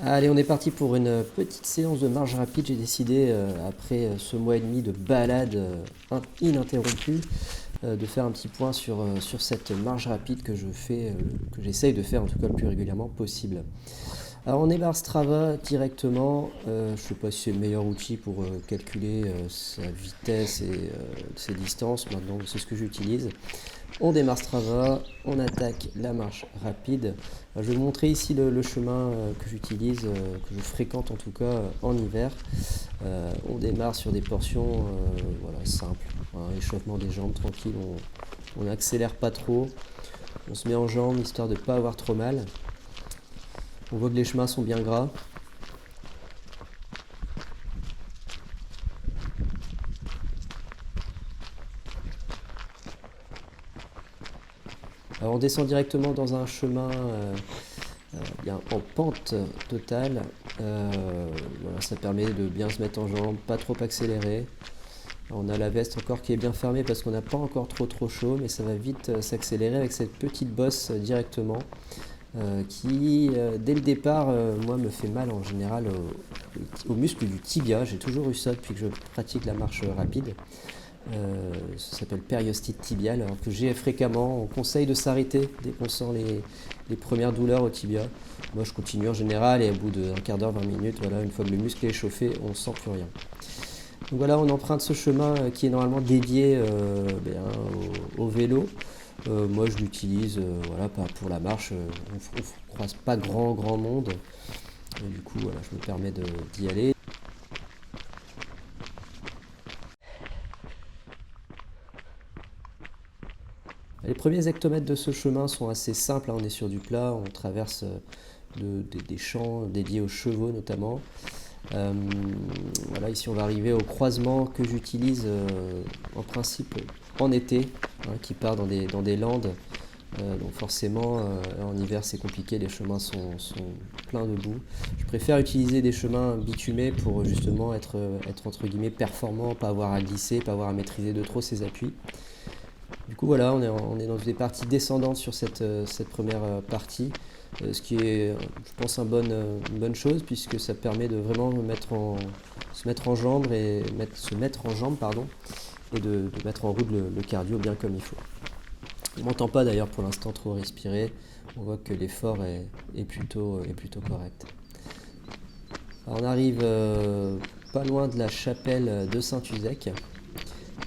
Allez, on est parti pour une petite séance de marche rapide. J'ai décidé, après ce mois et demi de balade ininterrompue, de faire un petit point sur cette marche rapide que je fais, que j'essaye de faire en tout cas le plus régulièrement possible. Alors on démarre Strava directement. Je ne sais pas si c'est le meilleur outil pour calculer sa vitesse et ses distances. Maintenant, c'est ce que j'utilise. On démarre Strava, on attaque la marche rapide. Je vais vous montrer ici le chemin que j'utilise, que je fréquente en tout cas en hiver. On démarre sur des portions voilà, simples, hein, échauffement des jambes tranquille, on n'accélère pas trop, on se met en jambes histoire de ne pas avoir trop mal. On voit que les chemins sont bien gras. Alors on descend directement dans un chemin bien en pente totale. Voilà, ça permet de bien se mettre en jambes, pas trop accélérer. On a la veste encore qui est bien fermée parce qu'on n'a pas encore trop chaud, mais ça va vite s'accélérer avec cette petite bosse directement qui, dès le départ, moi, me fait mal en général au muscle du tibia. J'ai toujours eu ça depuis que je pratique la marche rapide. Ça s'appelle périostite tibiale, alors que j'ai fréquemment. On conseille de s'arrêter dès qu'on sent les premières douleurs au tibia. Moi, je continue en général et au bout d'un quart d'heure, 20 minutes, voilà, une fois que le muscle est chauffé, on ne sent plus rien. Donc voilà, on emprunte ce chemin qui est normalement dédié au vélo. Moi, je l'utilise voilà, pour la marche. On ne croise pas grand monde. Et du coup, voilà, je me permets d'y aller. Les premiers hectomètres de ce chemin sont assez simples, hein. On est sur du plat, on traverse des champs dédiés aux chevaux notamment. Voilà, ici on va arriver au croisement que j'utilise en principe en été, hein, qui part dans des landes. Donc forcément, en hiver c'est compliqué, les chemins sont pleins de boue. Je préfère utiliser des chemins bitumés pour justement être entre guillemets performant, pas avoir à glisser, pas avoir à maîtriser de trop ses appuis. Du coup voilà, on est dans des parties descendantes sur cette première partie, ce qui est, je pense, une bonne chose puisque ça permet de vraiment se mettre en jambes et de mettre en route le cardio bien comme il faut. On m'entend pas d'ailleurs pour l'instant trop respirer, on voit que l'effort est plutôt correct. Alors on arrive pas loin de la chapelle de Saint-Uzec.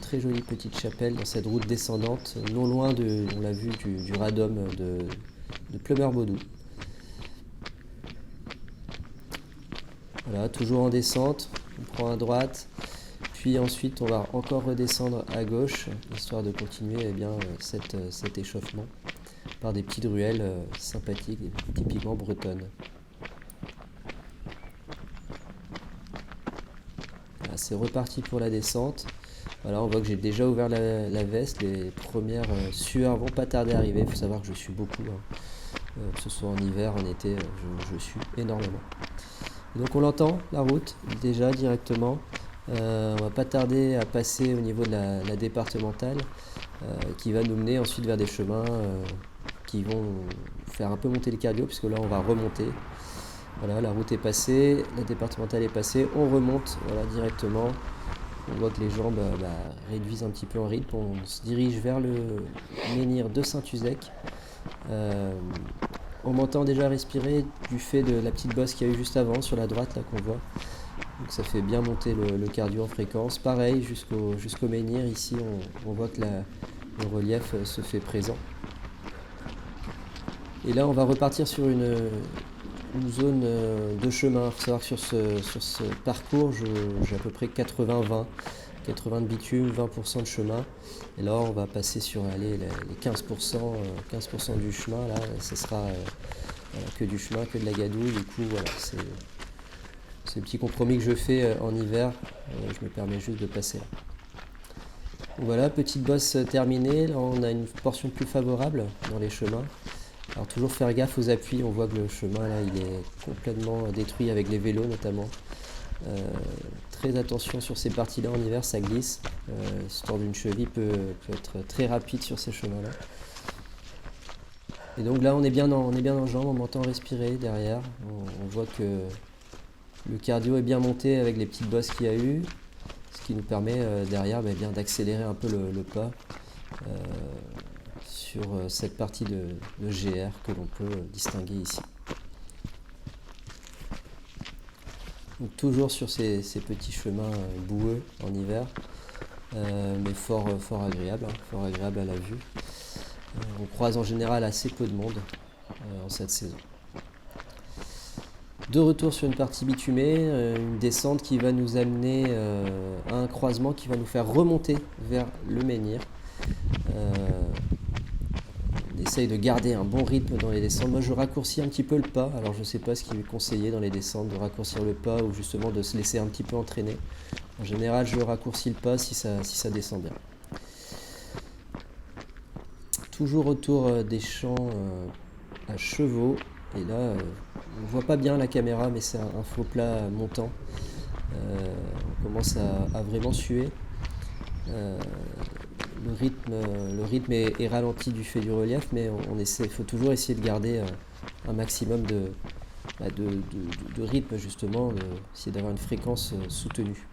Très jolie petite chapelle dans cette route descendante, non loin on l'a vu, du radom de Plumeur-Baudou. Voilà, toujours en descente, on prend à droite, puis ensuite on va encore redescendre à gauche, histoire de continuer cet échauffement par des petites ruelles sympathiques, typiquement bretonnes. Voilà, c'est reparti pour la descente. Voilà, on voit que j'ai déjà ouvert la veste, les premières sueurs vont pas tarder à arriver. Il faut savoir que je suis beaucoup, hein. Que ce soit en hiver, en été, je suis énormément. Et donc on l'entend, la route, déjà directement. On va pas tarder à passer au niveau de la départementale, qui va nous mener ensuite vers des chemins qui vont faire un peu monter le cardio, puisque là on va remonter. Voilà, la route est passée, la départementale est passée, on remonte voilà, directement. On voit que les jambes réduisent un petit peu en rythme. On se dirige vers le menhir de Saint-Uzec. On m'entend déjà respirer du fait de la petite bosse qu'il y a eu juste avant sur la droite là qu'on voit. Donc ça fait bien monter le cardio en fréquence. Pareil jusqu'au menhir, ici on voit que le relief se fait présent. Et là on va repartir sur une zone de chemin. Il faut savoir que sur ce parcours, j'ai à peu près 80-20. 80 de bitume, 20% de chemin. Et là, on va passer sur les 15% du chemin. Là, ce sera voilà, que du chemin, que de la gadouille. Du coup, voilà, c'est le petit compromis que je fais en hiver. Je me permets juste de passer là. Donc voilà, petite bosse terminée. Là, on a une portion plus favorable dans les chemins. Alors toujours faire gaffe aux appuis, on voit que le chemin là il est complètement détruit avec les vélos notamment. Très attention sur ces parties là en hiver, ça glisse. L'histoire d'une cheville peut être très rapide sur ces chemins là. Et donc là, on est bien dans le jambe, on m'entend respirer derrière. On voit que le cardio est bien monté avec les petites bosses qu'il y a eu, ce qui nous permet derrière bien d'accélérer un peu le pas sur cette partie de GR que l'on peut distinguer ici. Donc toujours sur ces petits chemins boueux en hiver, mais fort agréable, fort agréable à la vue. On croise en général assez peu de monde en cette saison. De retour sur une partie bitumée, une descente qui va nous amener à un croisement qui va nous faire remonter vers le menhir. On essaye de garder un bon rythme dans les descentes. Moi je raccourcis un petit peu le pas, alors je ne sais pas ce qui est conseillé dans les descentes, de raccourcir le pas ou justement de se laisser un petit peu entraîner. En général je raccourcis le pas si ça descend bien. Toujours autour des champs à chevaux, et là on ne voit pas bien la caméra mais c'est un faux plat montant. On commence à vraiment suer. Le rythme est ralenti du fait du relief, mais il faut toujours essayer de garder un maximum de rythme justement, essayer d'avoir une fréquence soutenue.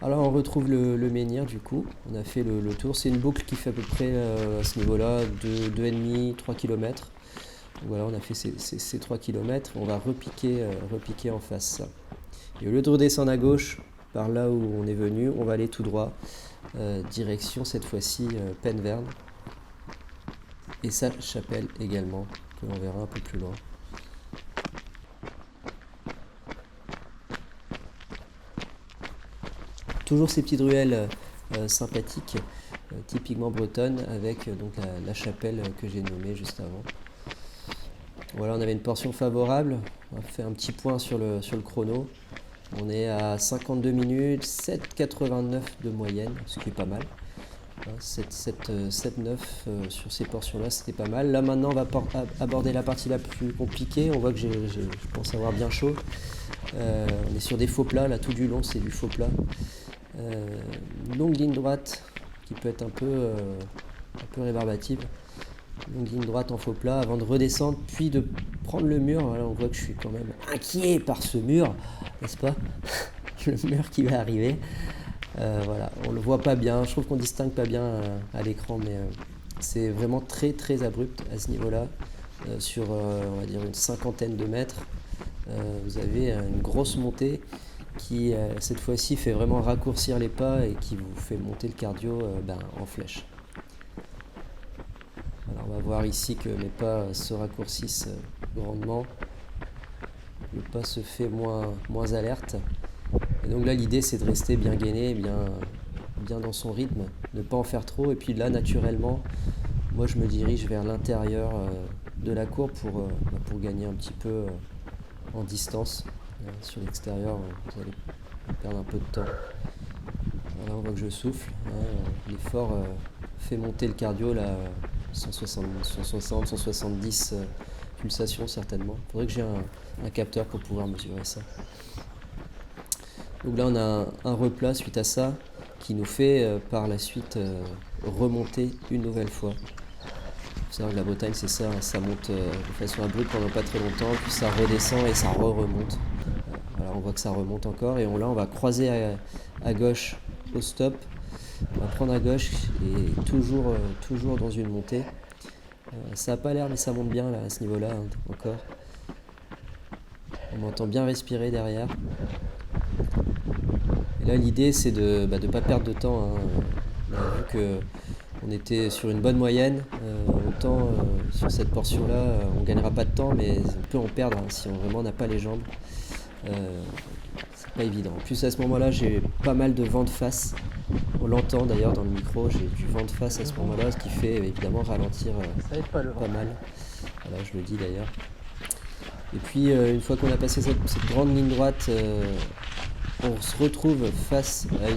Alors on retrouve le menhir du coup, on a fait le tour, c'est une boucle qui fait à peu près à ce niveau-là 2,5-3 km. Donc voilà, on a fait ces 3 km, on va repiquer en face. Et au lieu de redescendre à gauche, par là où on est venu, on va aller tout droit, direction cette fois-ci Penvern. Et sa chapelle également, que l'on verra un peu plus loin. Toujours ces petites ruelles sympathiques, typiquement bretonnes, avec donc la chapelle que j'ai nommée juste avant. Voilà, on avait une portion favorable, on a fait un petit point sur le chrono. On est à 52 minutes, 7,89 de moyenne, ce qui est pas mal. 7,9 sur ces portions-là, c'était pas mal. Là maintenant, on va aborder la partie la plus compliquée. On voit que je pense avoir bien chaud. On est sur des faux plats, là tout du long, c'est du faux plat. Une longue ligne droite qui peut être un peu rébarbative. Une longue ligne droite en faux plat avant de redescendre, puis de prendre le mur. Voilà, on voit que je suis quand même inquiet par ce mur, n'est-ce pas? Le mur qui va arriver. Voilà, on le voit pas bien, je trouve qu'on distingue pas bien à l'écran, mais c'est vraiment très très abrupt à ce niveau-là. Sur on va dire une cinquantaine de mètres, vous avez une grosse montée qui cette fois-ci fait vraiment raccourcir les pas et qui vous fait monter le cardio en flèche. Alors on va voir ici que mes pas se raccourcissent grandement, le pas se fait moins alerte. Et donc là l'idée c'est de rester bien gainé, bien dans son rythme, ne pas en faire trop, et puis là naturellement moi je me dirige vers l'intérieur de la courbe pour gagner un petit peu en distance. Sur l'extérieur vous allez perdre un peu de temps. Voilà, on voit que je souffle, l'effort fait monter le cardio là, 160, 170 pulsations certainement. Il faudrait que j'ai un capteur pour pouvoir mesurer ça. Donc là on a un replat suite à ça qui nous fait par la suite remonter une nouvelle fois. Faut savoir que la Bretagne c'est ça, ça monte de façon abrupte pendant pas très longtemps, puis ça redescend et ça remonte. Voilà, on voit que ça remonte encore, et là on va croiser à gauche au stop. On va prendre à gauche et toujours dans une montée. Ça n'a pas l'air mais ça monte bien là, à ce niveau-là encore. On m'entend bien respirer derrière. Et là l'idée c'est de ne pas perdre de temps. On a vu qu'on était sur une bonne moyenne. Autant sur cette portion-là on ne gagnera pas de temps, mais on peut en perdre si on vraiment n'a pas les jambes. C'est pas évident. En plus à ce moment-là j'ai pas mal de vent de face. On l'entend d'ailleurs dans le micro, j'ai du vent de face à ce moment-là, ce qui fait évidemment ralentir pas mal. Voilà, je le dis d'ailleurs. Et puis une fois qu'on a passé cette grande ligne droite, on se retrouve face à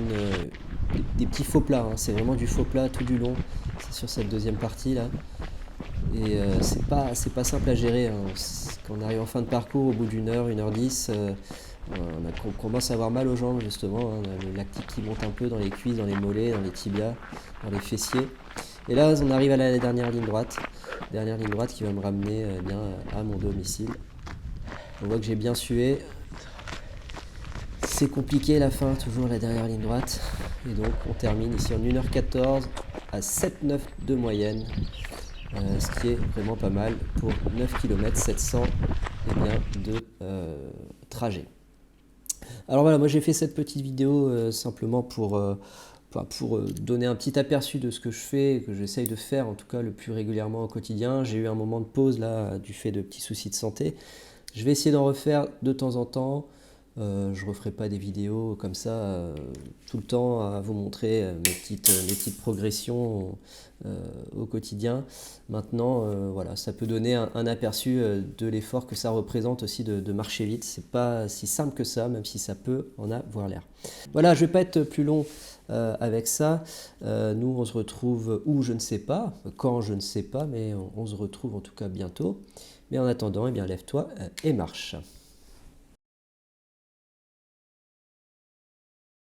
des petits faux plats. C'est vraiment du faux plat tout du long. C'est sur cette deuxième partie là. Et c'est pas simple à gérer. Quand on arrive en fin de parcours, au bout d'une heure, 1h10, on commence à avoir mal aux jambes justement. On a le lactique qui monte un peu dans les cuisses, dans les mollets, dans les tibias, dans les fessiers. Et là, on arrive à la dernière ligne droite. Dernière ligne droite qui va me ramener bien à mon domicile. On voit que j'ai bien sué. C'est compliqué la fin, toujours la dernière ligne droite. Et donc on termine ici en 1h14 à 7,9 de moyenne. Ce qui est vraiment pas mal pour 9 km 700 de trajet. Alors voilà, moi j'ai fait cette petite vidéo simplement pour donner un petit aperçu de ce que je fais et que j'essaye de faire en tout cas le plus régulièrement au quotidien. J'ai eu un moment de pause là du fait de petits soucis de santé. Je vais essayer d'en refaire de temps en temps. Je ne referai pas des vidéos comme ça tout le temps à vous montrer mes petites progressions au quotidien. Maintenant, voilà, ça peut donner un aperçu de l'effort que ça représente aussi de marcher vite. C'est pas si simple que ça, même si ça peut en avoir l'air. Voilà, je ne vais pas être plus long avec ça. Nous, on se retrouve où, je ne sais pas, quand, je ne sais pas, mais on se retrouve en tout cas bientôt. Mais en attendant, eh bien, lève-toi et marche.